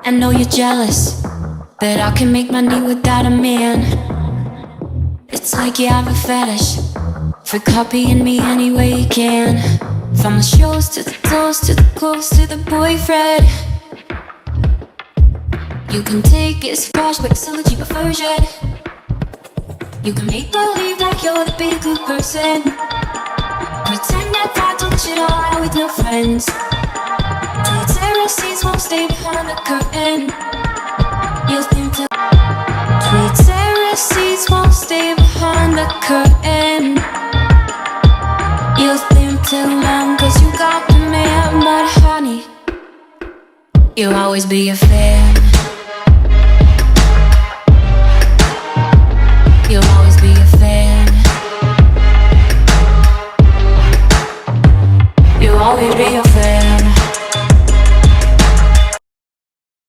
I know you're jealous that I can make money without a man. It's like you have a fetish for copying me any way you can. From the shows to the clothes to the clothes to the boyfriend. You can take it as cash, but it's still a cheaper version. You can make believe like you're the big good person. Pretend that I don't shit all out with no friends. The terraces won't stay behind the curtain. You'll think to the terraces won't stay behind the curtain. You'll think too long cause you got the man. But honey, you'll always be a fan. You'll always